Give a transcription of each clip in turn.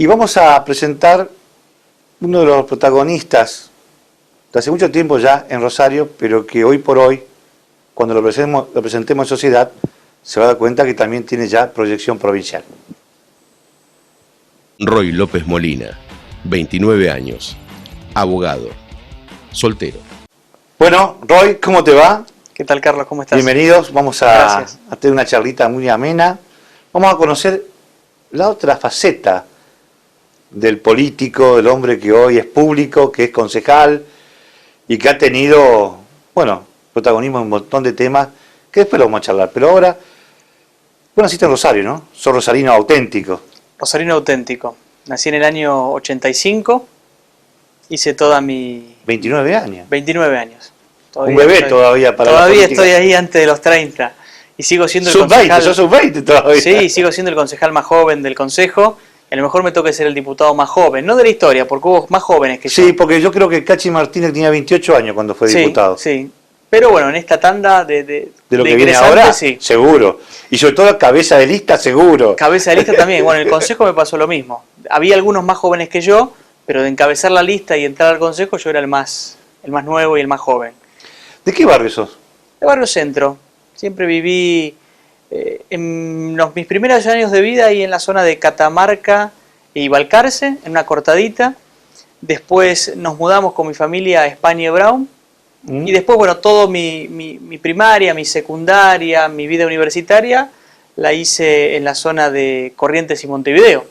Y vamos a presentar uno de los protagonistas de hace mucho tiempo ya en Rosario, pero que hoy por hoy, cuando lo presentemos en sociedad, se va a dar cuenta que también tiene ya proyección provincial. Roy López Molina, 29 años, abogado, soltero. Bueno, Roy, ¿cómo te va? ¿Qué tal, Carlos? ¿Cómo estás? Bienvenidos, vamos a tener una charlita muy amena. Vamos a conocer la otra faceta del político, del hombre que hoy es público, que es concejal y que ha tenido, bueno, protagonismo en un montón de temas que después lo vamos a charlar. Pero ahora, vos naciste en Rosario, ¿no? Sos rosarino auténtico. Rosarino auténtico. Nací en el año 85, hice toda mi... 29 años. 29 años. Un bebé todavía para la Todavía política. estoy ahí antes de los 30 y sigo siendo el Sub-20, concejal... sos sub-20 todavía. Sí, sigo siendo el concejal más joven del consejo. A lo mejor me toca ser el diputado más joven, no de la historia, porque hubo más jóvenes que yo. Sí, porque yo creo que Cachi Martínez tenía 28 años cuando fue diputado. Sí, pero bueno, en esta tanda de lo que viene ahora, sí. Seguro. Y sobre todo cabeza de lista, seguro. Cabeza de lista también. Bueno, en el consejo me pasó lo mismo. Había algunos más jóvenes que yo, pero de encabezar la lista y entrar al consejo yo era el más nuevo y el más joven. ¿De qué barrio sos? De Barrio Centro. Siempre viví en mis primeros años de vida ahí en la zona de Catamarca y Balcarce, en una cortadita. Después nos mudamos con mi familia a España y Brown. Y después, bueno, todo mi primaria, mi secundaria, mi vida universitaria, la hice en la zona de Corrientes y Montevideo.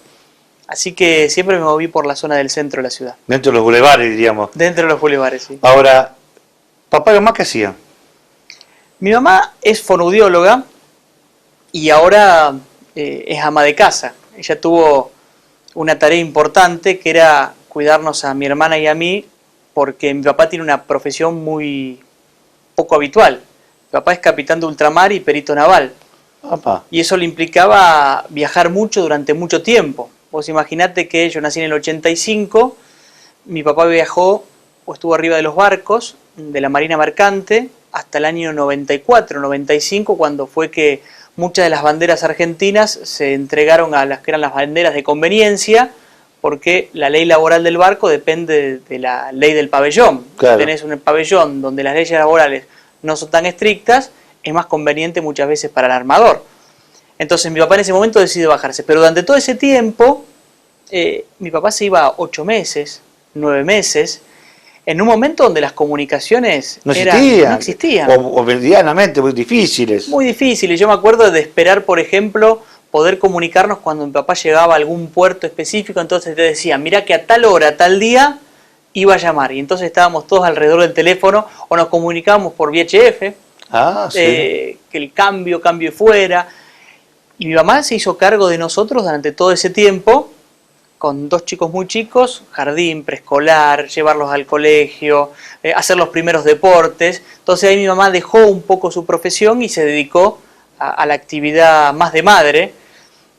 Así que siempre me moví por la zona del centro de la ciudad. Dentro de los bulevares, diríamos. Dentro de los bulevares, sí. Ahora, ¿papá y mamá qué hacían? Mi mamá es fonoaudióloga y ahora es ama de casa. Ella tuvo una tarea importante que era cuidarnos a mi hermana y a mí, porque mi papá tiene una profesión muy poco habitual. Mi papá es capitán de ultramar y perito naval. Papá. Y eso le implicaba viajar mucho durante mucho tiempo. Vos imaginate que yo nací en el 85, mi papá viajó o estuvo arriba de los barcos de la Marina Mercante hasta el año 94, 95, cuando fue que muchas de las banderas argentinas se entregaron a las que eran las banderas de conveniencia, porque la ley laboral del barco depende de la ley del pabellón. Claro. Tenés un pabellón donde las leyes laborales no son tan estrictas, es más conveniente muchas veces para el armador. Entonces mi papá en ese momento decidió bajarse, pero durante todo ese tiempo mi papá se iba 8 meses, 9 meses, en un momento donde las comunicaciones no existían. O medianamente muy difíciles. Muy difíciles. Yo me acuerdo de esperar, por ejemplo, poder comunicarnos cuando mi papá llegaba a algún puerto específico, entonces te decía, mirá que a tal hora, tal día, iba a llamar. Y entonces estábamos todos alrededor del teléfono o nos comunicábamos por VHF, sí. que el cambio fuera. Y mi mamá se hizo cargo de nosotros durante todo ese tiempo, con 2 chicos muy chicos, jardín, preescolar, llevarlos al colegio, hacer los primeros deportes. Entonces ahí mi mamá dejó un poco su profesión y se dedicó a la actividad más de madre,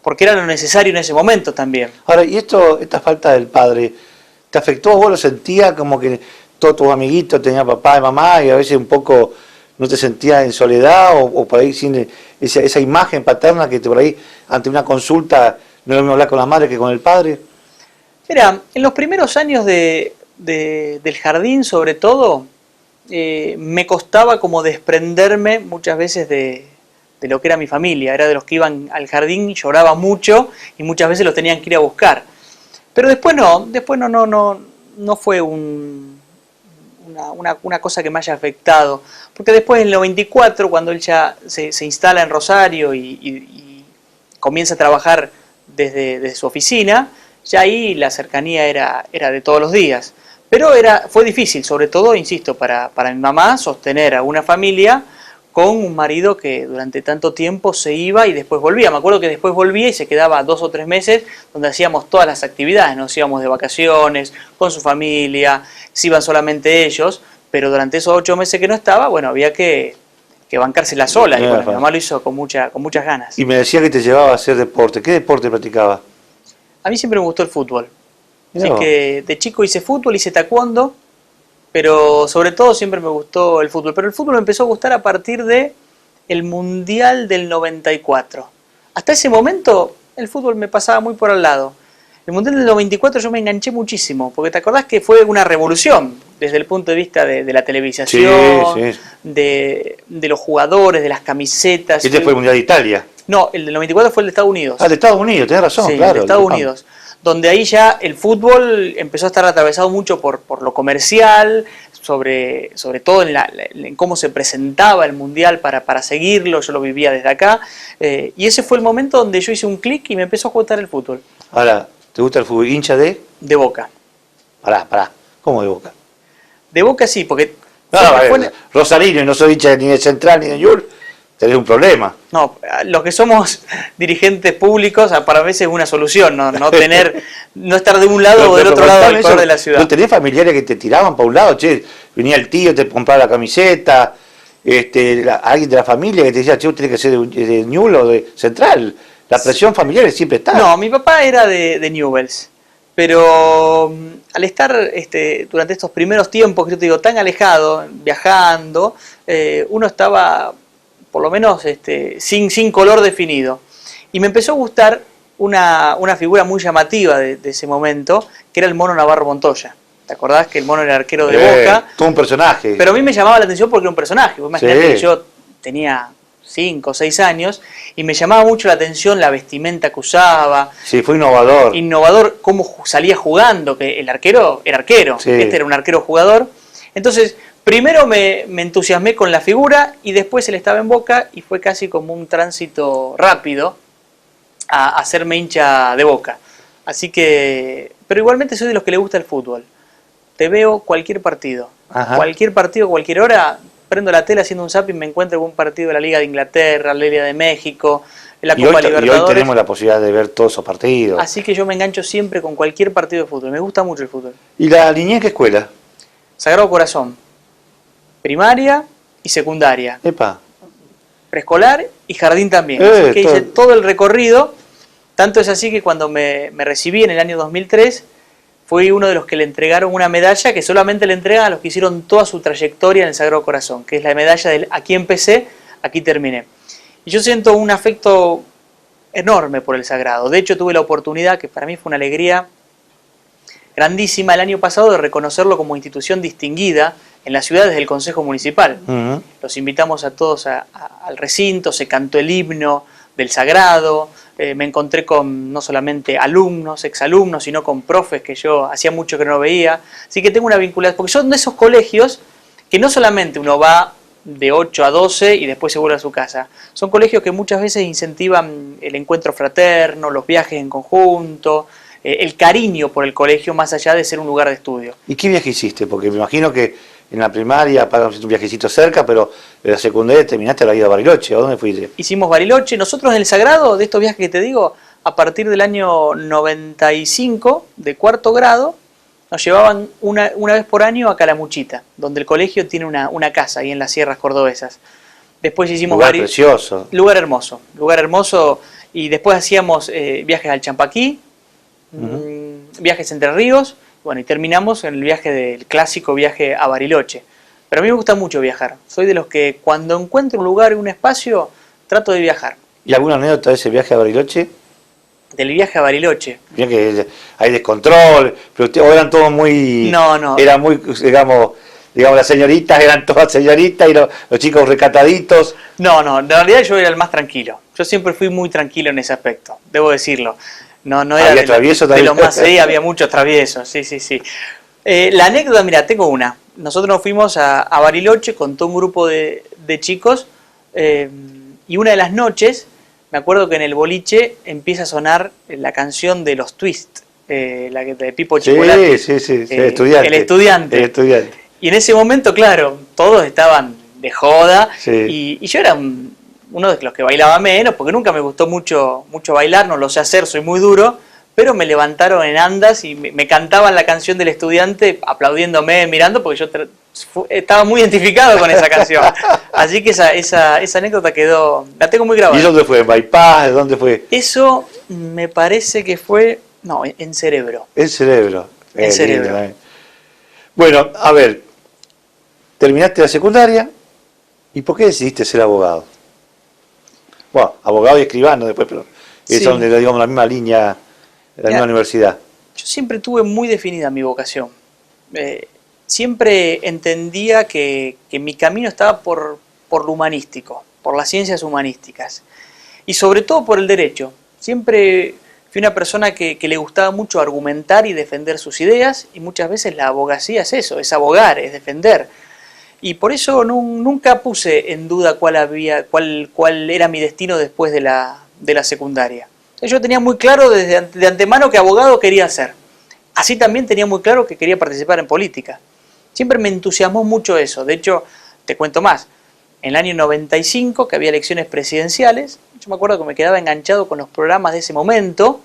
porque era lo necesario en ese momento también. Ahora, ¿y esta falta del padre, te afectó? ¿Vos lo sentías como que todos tus amiguitos tenían papá y mamá y a veces un poco no te sentías en soledad o por ahí sin esa imagen paterna que por ahí ante una consulta no es lo mismo hablar con la madre que con el padre? Mira, en los primeros años del jardín, sobre todo, me costaba como desprenderme muchas veces de lo que era mi familia. Era de los que iban al jardín y lloraba mucho y muchas veces los tenían que ir a buscar. Pero después no fue una cosa que me haya afectado. Porque después en el 94, cuando él ya se instala en Rosario y comienza a trabajar desde su oficina, ya ahí la cercanía era de todos los días. Pero fue difícil, sobre todo, insisto, para mi mamá sostener a una familia con un marido que durante tanto tiempo se iba y después volvía. Me acuerdo que después volvía y se quedaba 2 o 3 meses donde hacíamos todas las actividades. Nos íbamos de vacaciones, con su familia, se iban solamente ellos, pero durante esos 8 meses que no estaba, bueno, había que bancársela sola. Y bueno, mi mamá lo hizo con muchas ganas. Y me decía que te llevaba a hacer deporte. ¿Qué deporte practicaba? A mí siempre me gustó el fútbol. Así que de chico hice fútbol, hice taekwondo, pero sobre todo siempre me gustó el fútbol. Pero el fútbol me empezó a gustar a partir del Mundial del 94. Hasta ese momento el fútbol me pasaba muy por al lado. El Mundial del 94 yo me enganché muchísimo, porque te acordás que fue una revolución desde el punto de vista de la televisación, Sí. de los jugadores, de las camisetas. Este fue el Mundial de Italia. No, el del 94 fue el de Estados Unidos. Ah, de Estados Unidos, tenés razón, Sí, claro. de Estados Unidos. Donde ahí ya el fútbol empezó a estar atravesado mucho por lo comercial, sobre todo en cómo se presentaba el Mundial para seguirlo, yo lo vivía desde acá. Y ese fue el momento donde yo hice un clic y me empezó a gustar el fútbol. Ahora, ¿te gusta el fútbol? ¿Hincha de? De Boca. Pará. ¿Cómo de Boca? De Boca sí, porque... Rosarino y no soy hincha ni de Central ni de Newell's, tenés un problema. No, los que somos dirigentes públicos, para veces es una solución, no estar de un lado o del otro lado del color de la ciudad. ¿No tenés familiares que te tiraban para un lado? Che, venía el tío, te compraba la camiseta, alguien de la familia que te decía, che, usted tiene que ser de Newell's o de Central. La presión familiar siempre está. No, mi papá era de Newell's, pero al estar durante estos primeros tiempos, que yo te digo, tan alejado, viajando, uno estaba por lo menos sin color definido. Y me empezó a gustar una figura muy llamativa de ese momento, que era el Mono Navarro Montoya. ¿Te acordás que el Mono era el arquero de Boca? Todo un personaje. Pero a mí me llamaba la atención porque era un personaje. Imagínate que yo tenía 5 o 6 años y me llamaba mucho la atención la vestimenta que usaba. Sí, fue innovador. Innovador cómo salía jugando, que el arquero era arquero, sí. Este era un arquero jugador. Entonces, primero me entusiasmé con la figura y después él estaba en Boca y fue casi como un tránsito rápido a hacerme hincha de Boca. Así que, pero igualmente soy de los que le gusta el fútbol. Te veo cualquier partido, cualquier hora, prendo la tele haciendo un zapping, me encuentro algún partido de la Liga de Inglaterra, la Liga de México, la Copa Libertadores. Y hoy tenemos la posibilidad de ver todos esos partidos. Así que yo me engancho siempre con cualquier partido de fútbol, me gusta mucho el fútbol. ¿Y la niñez qué escuela? Sagrado Corazón, primaria y secundaria. Epa. Preescolar y jardín también. Así que hice todo el recorrido, tanto es así que cuando me recibí en el año 2003, fui uno de los que le entregaron una medalla que solamente le entregan a los que hicieron toda su trayectoria en el Sagrado Corazón, que es la medalla del aquí empecé, aquí terminé. Y yo siento un afecto enorme por el Sagrado. De hecho, tuve la oportunidad, que para mí fue una alegría grandísima el año pasado, de reconocerlo como institución distinguida en la ciudad desde el Consejo Municipal. Los invitamos a todos al recinto, se cantó el himno del Sagrado, me encontré con no solamente alumnos, exalumnos, sino con profes que yo hacía mucho que no veía. Así que tengo una vinculación, porque son de esos colegios que no solamente uno va de 8 a 12 y después se vuelve a su casa. Son colegios que muchas veces incentivan el encuentro fraterno, los viajes en conjunto, el cariño por el colegio más allá de ser un lugar de estudio. ¿Y qué viaje hiciste? Porque me imagino que en la primaria pagamos un viajecito cerca, pero en la secundaria terminaste la vida a Bariloche. ¿A dónde fuiste? Hicimos Bariloche. Nosotros en el Sagrado, de estos viajes que te digo, a partir del año 95, de cuarto grado, nos llevaban una vez por año a Calamuchita, donde el colegio tiene una casa ahí en las sierras cordobesas. Después hicimos lugar precioso. Lugar hermoso. Y después hacíamos viajes al Champaquí, viajes entre ríos. Bueno, y terminamos en el clásico viaje a Bariloche. Pero a mí me gusta mucho viajar. Soy de los que cuando encuentro un lugar y un espacio, trato de viajar. ¿Y alguna anécdota de ese viaje a Bariloche? Del viaje a Bariloche. Bien que hay descontrol, pero o eran todos muy... No. Eran muy, digamos, las señoritas eran todas señoritas y los chicos recataditos. No, en realidad yo era el más tranquilo. Yo siempre fui muy tranquilo en ese aspecto, debo decirlo. No era ¿Había traviesos también? De lo más, sí, había muchos traviesos, sí. La anécdota, mira, tengo una. Nosotros nos fuimos a Bariloche con todo un grupo de chicos y una de las noches, me acuerdo que en el boliche empieza a sonar la canción de los Twist, la de Pipo Chipolati. Sí, estudiante. El estudiante. Y en ese momento, claro, todos estaban de joda y yo era uno de los que bailaba menos, porque nunca me gustó mucho bailar, no lo sé hacer, soy muy duro, pero me levantaron en andas y me cantaban la canción del estudiante, aplaudiéndome, mirando, porque yo estaba muy identificado con esa canción. Así que esa anécdota la tengo muy grabada. ¿Y dónde fue? ¿En Bypass? ¿Dónde fue? Eso me parece que fue, en Cerebro. En Cerebro. En Cerebro. Lindo. Bueno, a ver, terminaste la secundaria, ¿y por qué decidiste ser abogado? Bueno, abogado y escribano después, pero son, digamos, la misma línea la misma universidad? Yo siempre tuve muy definida mi vocación. Siempre entendía que mi camino estaba por lo humanístico, por las ciencias humanísticas y sobre todo por el derecho. Siempre fui una persona que le gustaba mucho argumentar y defender sus ideas, y muchas veces la abogacía es eso, es abogar, es defender. Y por eso nunca puse en duda cuál era mi destino después de la secundaria. Yo tenía muy claro de antemano que abogado quería ser. Así también tenía muy claro que quería participar en política. Siempre me entusiasmó mucho eso. De hecho, te cuento más. En el año 95, que había elecciones presidenciales, yo me acuerdo que me quedaba enganchado con los programas de ese momento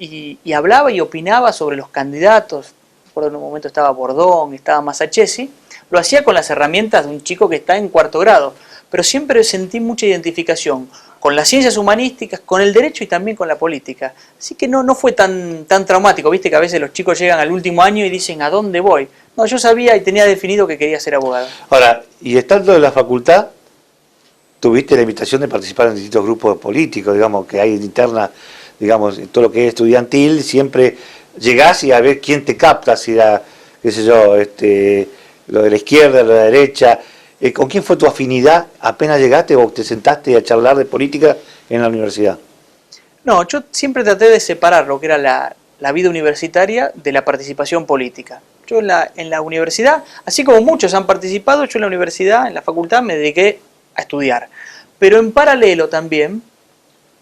y hablaba y opinaba sobre los candidatos. Por un momento estaba Bordón, estaba Massachesi. Lo hacía con las herramientas de un chico que está en cuarto grado, pero siempre sentí mucha identificación con las ciencias humanísticas, con el derecho y también con la política. Así que no fue tan traumático. Viste que a veces los chicos llegan al último año y dicen, ¿a dónde voy? No, yo sabía y tenía definido que quería ser abogado. Ahora, y estando en la facultad, tuviste la invitación de participar en distintos grupos políticos, digamos, que hay interna, digamos, en todo lo que es estudiantil, siempre llegás y a ver quién te capta, si era, qué sé yo, lo de la izquierda, lo de la derecha. ¿Con quién fue tu afinidad apenas llegaste o te sentaste a charlar de política en la universidad? No, yo siempre traté de separar lo que era la vida universitaria de la participación política. Yo en la universidad, así como muchos han participado, yo en la universidad, en la facultad, me dediqué a estudiar. Pero en paralelo también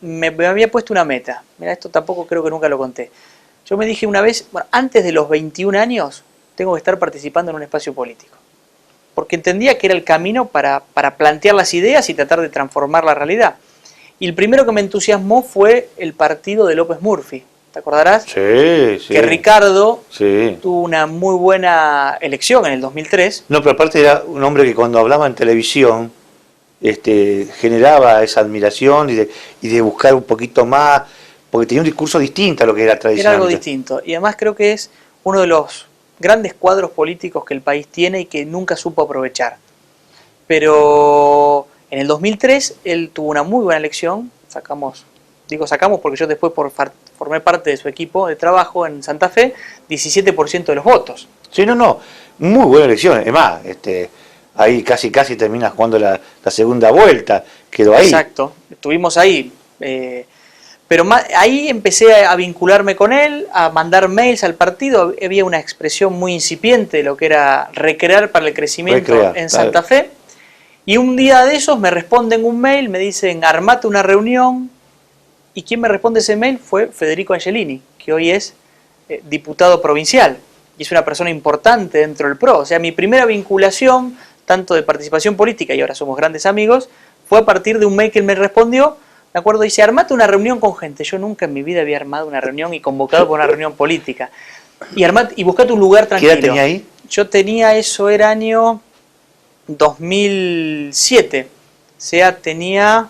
me había puesto una meta. Mira, esto tampoco creo que nunca lo conté. Yo me dije una vez, bueno, antes de los 21 años, tengo que estar participando en un espacio político. Porque entendía que era el camino para plantear las ideas y tratar de transformar la realidad. Y el primero que me entusiasmó fue el partido de López Murphy. ¿Te acordarás? Sí, sí. Que Ricardo sí. tuvo una muy buena elección en el 2003. No, pero aparte era un hombre que cuando hablaba en televisión generaba esa admiración y de buscar un poquito más, porque tenía un discurso distinto a lo que era tradicional. Era algo distinto. Y además creo que es uno de los grandes cuadros políticos que el país tiene y que nunca supo aprovechar. Pero en el 2003 él tuvo una muy buena elección, sacamos porque yo después formé parte de su equipo de trabajo en Santa Fe, 17% de los votos. Sí, muy buena elección. Es más, ahí casi termina jugando la segunda vuelta, quedó ahí. Exacto, estuvimos ahí. Pero ahí empecé a vincularme con él, a mandar mails al partido. Había una expresión muy incipiente de lo que era recrear para el crecimiento en Santa Fe. Y un día de esos me responden un mail, me dicen, armate una reunión. ¿Y quién me responde ese mail? Fue Federico Angelini, que hoy es diputado provincial. Y es una persona importante dentro del PRO. O sea, mi primera vinculación, tanto de participación política, y ahora somos grandes amigos, fue a partir de un mail que él me respondió. Me acuerdo, dice, armate una reunión con gente. Yo nunca en mi vida había armado una reunión y convocado por una reunión política. Y buscate un lugar tranquilo. ¿Qué edad tenía ahí? Yo tenía, eso era año 2007. O sea, tenía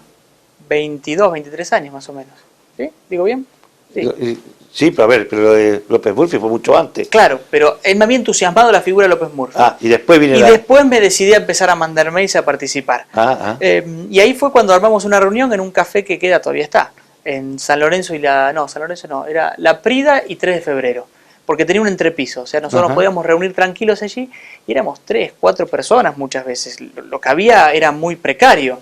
22, 23 años más o menos. ¿Sí? ¿Digo bien? Sí. Sí, pero a ver, pero lo de López Murphy fue mucho antes. Claro, pero él me había entusiasmado la figura de López Murphy. Y después después me decidí a empezar a mandar mails a participar. Y ahí fue cuando armamos una reunión en un café que todavía está, en San Lorenzo era La Prida y 3 de febrero, porque tenía un entrepiso, o sea, nosotros nos podíamos reunir tranquilos allí y éramos 3, 4 personas muchas veces. Lo que había era muy precario.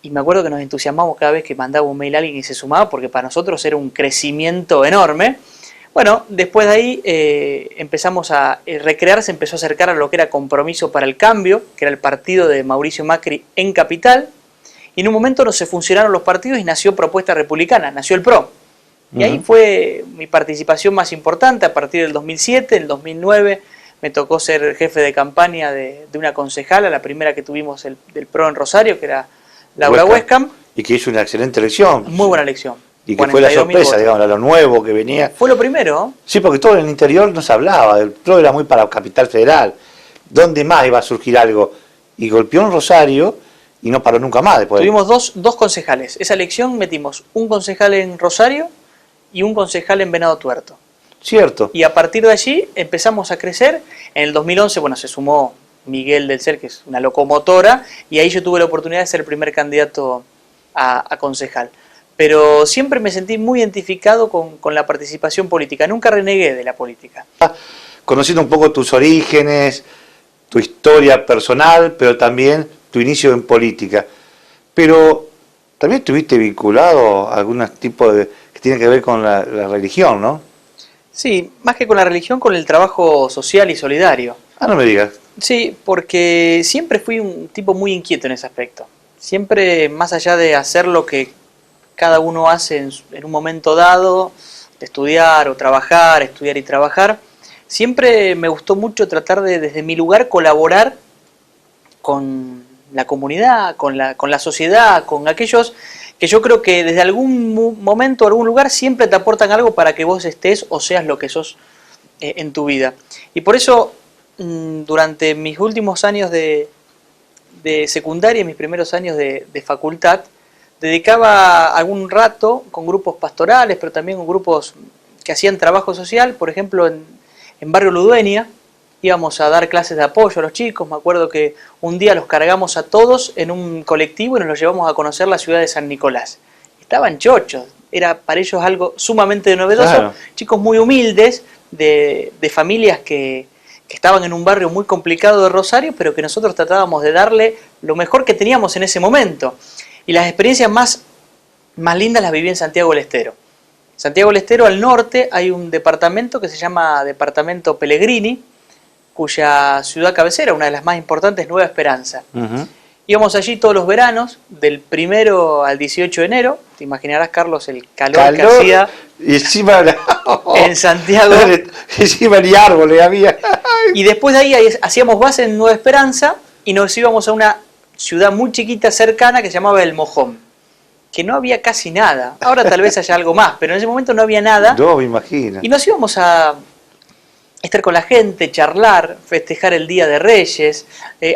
Y me acuerdo que nos entusiasmamos cada vez que mandaba un mail a alguien y se sumaba, porque para nosotros era un crecimiento enorme. Bueno, después de ahí empezamos a recrear, se empezó a acercar a lo que era Compromiso para el Cambio, que era el partido de Mauricio Macri en Capital, y en un momento no se funcionaron los partidos y nació Propuesta Republicana, nació el PRO. Y ahí fue mi participación más importante a partir del 2007, en el 2009 me tocó ser jefe de campaña de una concejala, la primera que tuvimos del PRO en Rosario, que era Laura Huescam. Y que hizo una excelente elección. Muy buena elección. Y que fue la sorpresa, digamos, lo nuevo que venía. Fue lo primero. Sí, porque todo en el interior no se hablaba, el PRO era muy para Capital Federal. ¿Dónde más iba a surgir algo? Y golpeó en Rosario y no paró nunca más después. Tuvimos dos concejales. Esa elección metimos un concejal en Rosario y un concejal en Venado Tuerto. Cierto. Y a partir de allí empezamos a crecer. En el 2011, se sumó Miguel del Cer, que es una locomotora, y ahí yo tuve la oportunidad de ser el primer candidato a concejal. pero siempre me sentí muy identificado con la participación política, nunca renegué de la política. Conociendo un poco tus orígenes, tu historia personal, pero también tu inicio en política. Pero también estuviste vinculado a algún tipo de que tiene que ver con la religión, ¿no? Sí, más que con la religión, con el trabajo social y solidario. Ah, no me digas. Sí, porque siempre fui un tipo muy inquieto en ese aspecto. Siempre, más allá de hacer lo que cada uno hace en un momento dado, de estudiar o trabajar, estudiar y trabajar, siempre me gustó mucho tratar de, desde mi lugar, colaborar con la comunidad, con la sociedad, con aquellos que yo creo que desde algún momento, algún lugar, siempre te aportan algo para que vos estés o seas lo que sos en tu vida. Y por eso, durante mis últimos años de secundaria y mis primeros años de facultad, dedicaba algún rato con grupos pastorales, pero también con grupos que hacían trabajo social, por ejemplo en Barrio Ludueña, íbamos a dar clases de apoyo a los chicos. Me acuerdo que un día los cargamos a todos en un colectivo y nos los llevamos a conocer la ciudad de San Nicolás. Estaban chochos, era para ellos algo sumamente novedoso, claro. Chicos muy humildes, de familias que estaban en un barrio muy complicado de Rosario, pero que nosotros tratábamos de darle lo mejor que teníamos en ese momento. Y las experiencias más lindas las viví en Santiago del Estero. Santiago del Estero, al norte, hay un departamento que se llama Departamento Pellegrini, cuya ciudad cabecera, una de las más importantes, Nueva Esperanza. Íbamos allí todos los veranos, del 1 al 18 de enero. Te imaginarás, Carlos, el calor que hacía y encima en Santiago. Encima ni árboles había. Y después de ahí hacíamos base en Nueva Esperanza y nos íbamos a una ciudad muy chiquita cercana que se llamaba El Mojón, que no había casi nada. Ahora tal vez haya algo más, pero en ese momento no había nada. No, me imagino. Y nos íbamos a estar con la gente, charlar, festejar el Día de Reyes,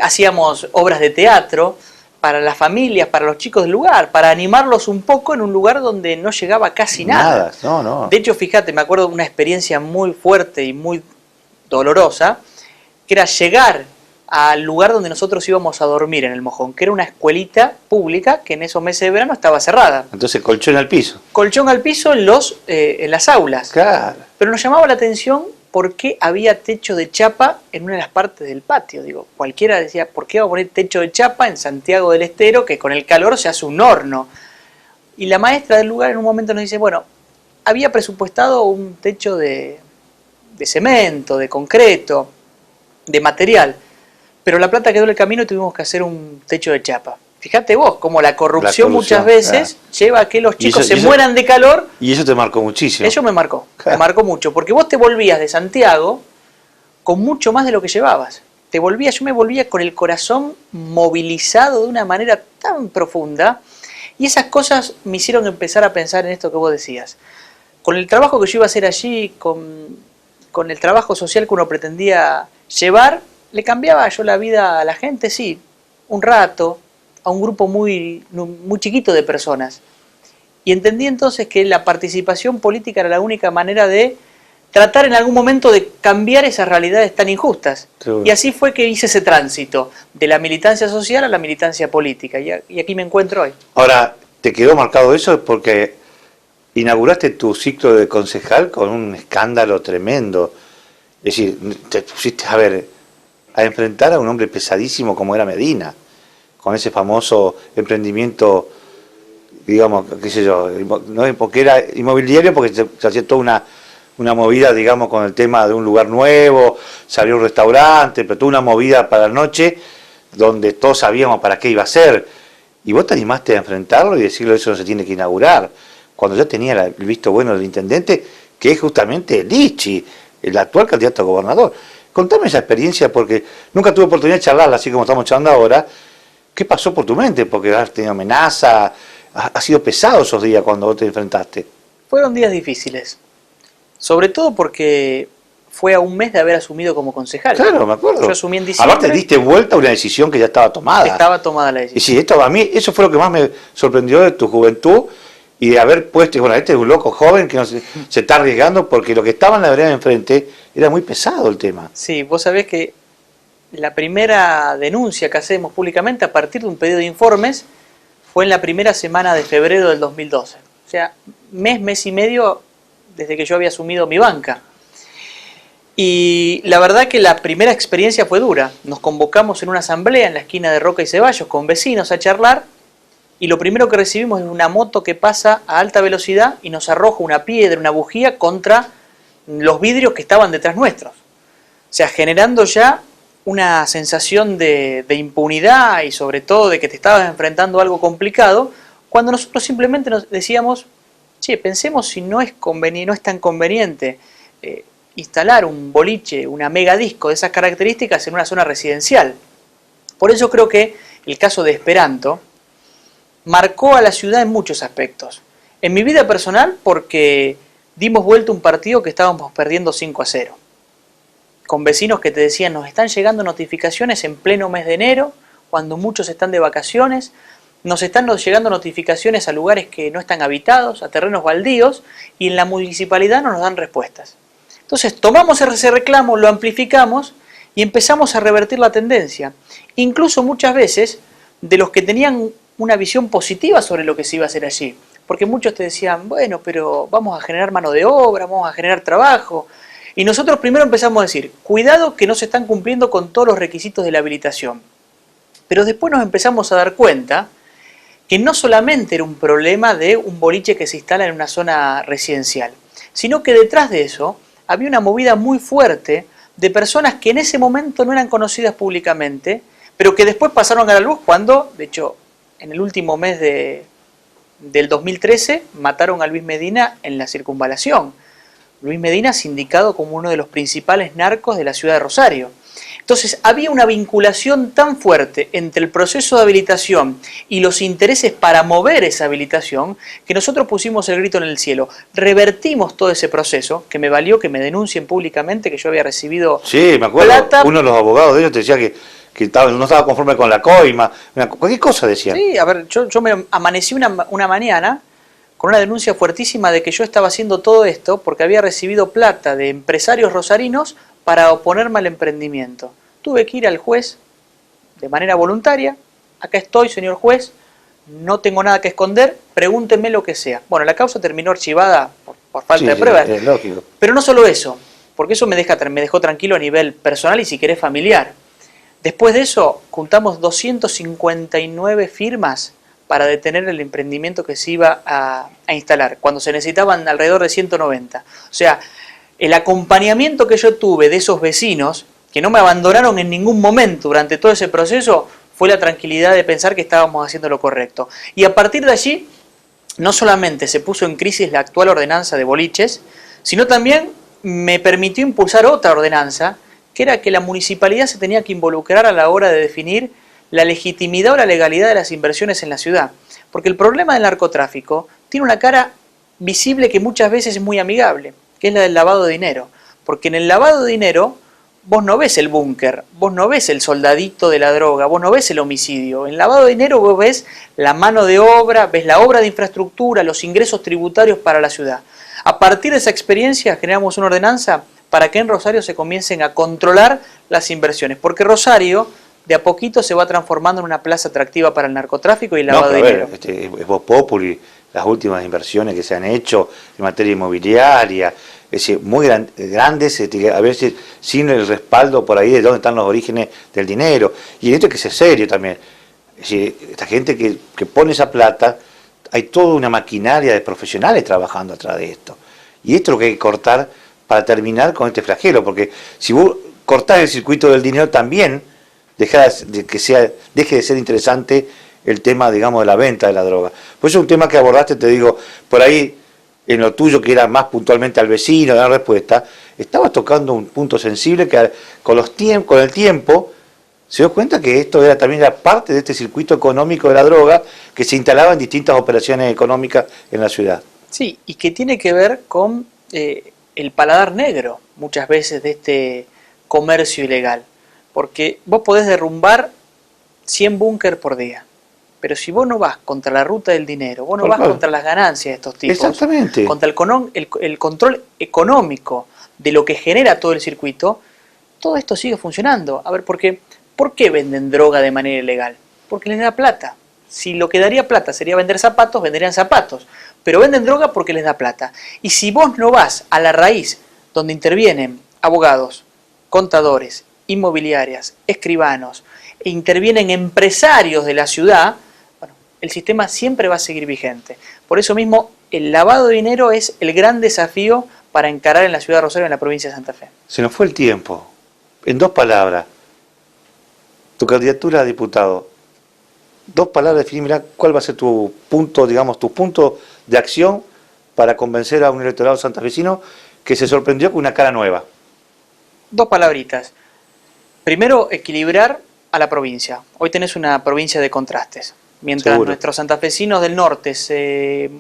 hacíamos obras de teatro para las familias, para los chicos del lugar, para animarlos un poco en un lugar donde no llegaba casi nada. No. De hecho, fíjate, me acuerdo de una experiencia muy fuerte y muy dolorosa, que era llegar al lugar donde nosotros íbamos a dormir en El Mojón, que era una escuelita pública que en esos meses de verano estaba cerrada. Entonces colchón al piso. Colchón al piso en las aulas. Claro. Pero nos llamaba la atención por qué había techo de chapa en una de las partes del patio. Digo, cualquiera decía, ¿por qué va a poner techo de chapa en Santiago del Estero, que con el calor se hace un horno? Y la maestra del lugar en un momento nos dice, bueno, había presupuestado un techo de cemento, de concreto, de material, pero la plata quedó en el camino y tuvimos que hacer un techo de chapa. Fíjate vos, como la corrupción muchas veces lleva a que los chicos se mueran de calor. Y eso te marcó muchísimo. Eso me marcó mucho, porque vos te volvías de Santiago con mucho más de lo que llevabas. Yo me volvía con el corazón movilizado de una manera tan profunda, y esas cosas me hicieron empezar a pensar en esto que vos decías. Con el trabajo que yo iba a hacer allí, con el trabajo social que uno pretendía llevar, le cambiaba yo la vida a la gente, sí, un rato, a un grupo muy chiquito de personas. Y entendí entonces que la participación política era la única manera de tratar en algún momento de cambiar esas realidades tan injustas. Seguro. Y así fue que hice ese tránsito de la militancia social a la militancia política. Y aquí me encuentro hoy. Ahora, ¿te quedó marcado eso? Porque inauguraste tu ciclo de concejal con un escándalo tremendo. Es decir, te pusiste a enfrentar a un hombre pesadísimo como era Medina, con ese famoso emprendimiento, digamos, qué sé yo, no porque era inmobiliario, porque se hacía toda una movida, digamos, con el tema de un lugar nuevo, se abrió un restaurante, pero toda una movida para la noche, donde todos sabíamos para qué iba a ser. Y vos te animaste a enfrentarlo y decirle eso no se tiene que inaugurar, cuando ya tenía el visto bueno del intendente, que es justamente Lichi, el actual candidato a gobernador. Contame esa experiencia, porque nunca tuve oportunidad de charlarla, así como estamos charlando ahora. ¿Qué pasó por tu mente? Porque has tenido amenaza, ha sido pesado esos días cuando vos te enfrentaste. Fueron días difíciles, sobre todo porque fue a un mes de haber asumido como concejal. Claro, me acuerdo. Yo asumí en diciembre. Aparte diste vuelta a una decisión que ya estaba tomada. Estaba tomada la decisión. Y sí, a mí eso fue lo que más me sorprendió de tu juventud y de haber puesto, bueno, este es un loco joven que no se está arriesgando, porque lo que estaba en la vereda de enfrente era muy pesado el tema. Sí, vos sabés que la primera denuncia que hacemos públicamente a partir de un pedido de informes fue en la primera semana de febrero del 2012. sea, mes y medio desde que yo había asumido mi banca. Y la verdad que la primera experiencia fue dura. Nos convocamos en una asamblea en la esquina de Roca y Ceballos con vecinos a charlar, y lo primero que recibimos es una moto que pasa a alta velocidad y nos arroja una piedra, una bujía contra los vidrios que estaban detrás nuestros. O sea, generando ya una sensación de impunidad y sobre todo de que te estabas enfrentando a algo complicado, cuando nosotros simplemente nos decíamos, che, pensemos si no es tan conveniente instalar un boliche, una megadisco de esas características en una zona residencial. Por eso creo que el caso de Esperanto marcó a la ciudad en muchos aspectos. En mi vida personal, porque dimos vuelta un partido que estábamos perdiendo 5-0. Con vecinos que te decían, nos están llegando notificaciones en pleno mes de enero, cuando muchos están de vacaciones, nos están llegando notificaciones a lugares que no están habitados, a terrenos baldíos, y en la municipalidad no nos dan respuestas. Entonces tomamos ese reclamo, lo amplificamos y empezamos a revertir la tendencia. Incluso muchas veces de los que tenían una visión positiva sobre lo que se iba a hacer allí. Porque muchos te decían, bueno, pero vamos a generar mano de obra, vamos a generar trabajo. Y nosotros primero empezamos a decir, cuidado que no se están cumpliendo con todos los requisitos de la habilitación. Pero después nos empezamos a dar cuenta que no solamente era un problema de un boliche que se instala en una zona residencial, sino que detrás de eso había una movida muy fuerte de personas que en ese momento no eran conocidas públicamente, pero que después pasaron a la luz cuando, de hecho, en el último mes del 2013 mataron a Luis Medina en la circunvalación. Luis Medina sindicado como uno de los principales narcos de la ciudad de Rosario. Entonces había una vinculación tan fuerte entre el proceso de habilitación y los intereses para mover esa habilitación que nosotros pusimos el grito en el cielo. Revertimos todo ese proceso, que me valió que me denuncien públicamente que yo había recibido sí, me acuerdo, plata. Uno de los abogados de ellos te decía que no estaba conforme con la coima, cualquier cosa decían. Sí, a ver, yo me amanecí una mañana con una denuncia fuertísima de que yo estaba haciendo todo esto porque había recibido plata de empresarios rosarinos para oponerme al emprendimiento. Tuve que ir al juez de manera voluntaria. Acá estoy, señor juez, no tengo nada que esconder, pregúntenme lo que sea. Bueno, la causa terminó archivada por falta de pruebas. Es lógico. Pero no solo eso, porque eso me dejó tranquilo a nivel personal y si querés familiar. Después de eso, juntamos 259 firmas para detener el emprendimiento que se iba a instalar, cuando se necesitaban alrededor de 190. O sea, el acompañamiento que yo tuve de esos vecinos, que no me abandonaron en ningún momento durante todo ese proceso, fue la tranquilidad de pensar que estábamos haciendo lo correcto. Y a partir de allí, no solamente se puso en crisis la actual ordenanza de boliches, sino también me permitió impulsar otra ordenanza, que era que la municipalidad se tenía que involucrar a la hora de definir la legitimidad o la legalidad de las inversiones en la ciudad. Porque el problema del narcotráfico tiene una cara visible que muchas veces es muy amigable, que es la del lavado de dinero. Porque en el lavado de dinero vos no ves el búnker, vos no ves el soldadito de la droga, vos no ves el homicidio. En el lavado de dinero vos ves la mano de obra, ves la obra de infraestructura, los ingresos tributarios para la ciudad. A partir de esa experiencia generamos una ordenanza para que en Rosario se comiencen a controlar las inversiones. Porque Rosario de a poquito se va transformando en una plaza atractiva para el narcotráfico y el lavado de dinero. Es Voz Populi, las últimas inversiones que se han hecho en materia inmobiliaria, es decir, muy grandes, a veces sin el respaldo por ahí de dónde están los orígenes del dinero. Y esto hay que ser serio también. Es decir, esta gente que pone esa plata, hay toda una maquinaria de profesionales trabajando atrás de esto. Y esto es lo que hay que cortar para terminar con este flagelo, porque si vos cortás el circuito del dinero también, deje de ser interesante el tema, digamos, de la venta de la droga. Por eso es un tema que abordaste, te digo, por ahí, en lo tuyo, que era más puntualmente al vecino, dar respuesta, estabas tocando un punto sensible que con el tiempo se dio cuenta que esto también era parte de este circuito económico de la droga que se instalaba en distintas operaciones económicas en la ciudad. Sí, y que tiene que ver con el paladar negro, muchas veces, de este comercio ilegal. Porque vos podés derrumbar 100 búnker por día, pero si vos no vas contra la ruta del dinero, vos no vas contra las ganancias de estos tipos, exactamente, contra el control económico de lo que genera todo el circuito, todo esto sigue funcionando. A ver, ¿por qué venden droga de manera ilegal? Porque les da plata. Si lo que daría plata sería vender zapatos, venderían zapatos. Pero venden droga porque les da plata. Y si vos no vas a la raíz, donde intervienen abogados, contadores, inmobiliarias, escribanos, e intervienen empresarios de la ciudad, bueno, el sistema siempre va a seguir vigente. Por eso mismo, el lavado de dinero es el gran desafío para encarar en la ciudad de Rosario, en la provincia de Santa Fe. Se nos fue el tiempo. En 2 palabras, tu candidatura a diputado. 2 palabras, definirá cuál va a ser tu punto, digamos, tu punto de acción para convencer a un electorado santafesino que se sorprendió con una cara nueva. 2 palabritas. Primero, equilibrar a la provincia. Hoy tenés una provincia de contrastes. Mientras Seguro. nuestros santafesinos del norte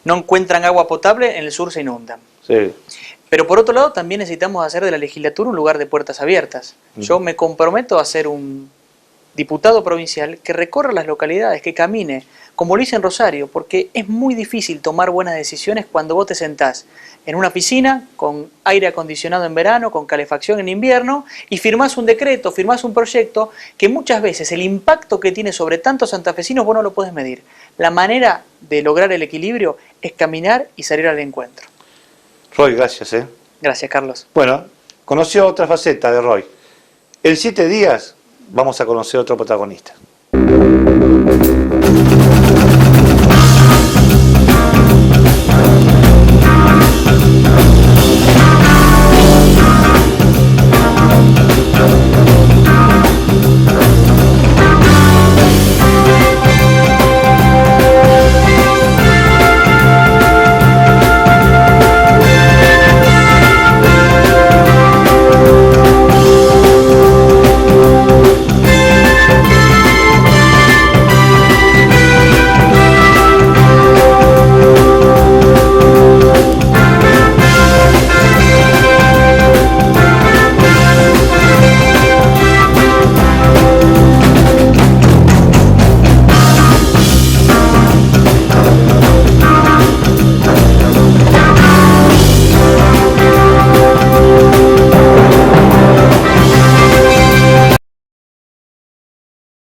no encuentran agua potable, en el sur se inundan. Sí. Pero por otro lado, también necesitamos hacer de la legislatura un lugar de puertas abiertas. Yo me comprometo a ser un diputado provincial que recorra las localidades, que camine, como lo hice en Rosario, porque es muy difícil tomar buenas decisiones cuando vos te sentás en una oficina con aire acondicionado en verano, con calefacción en invierno, y firmás un decreto, firmás un proyecto que muchas veces el impacto que tiene sobre tantos santafesinos vos no lo podés medir. La manera de lograr el equilibrio es caminar y salir al encuentro. Roy, gracias. Gracias, Carlos. Bueno, conoció otra faceta de Roy. En 7 días vamos a conocer otro protagonista.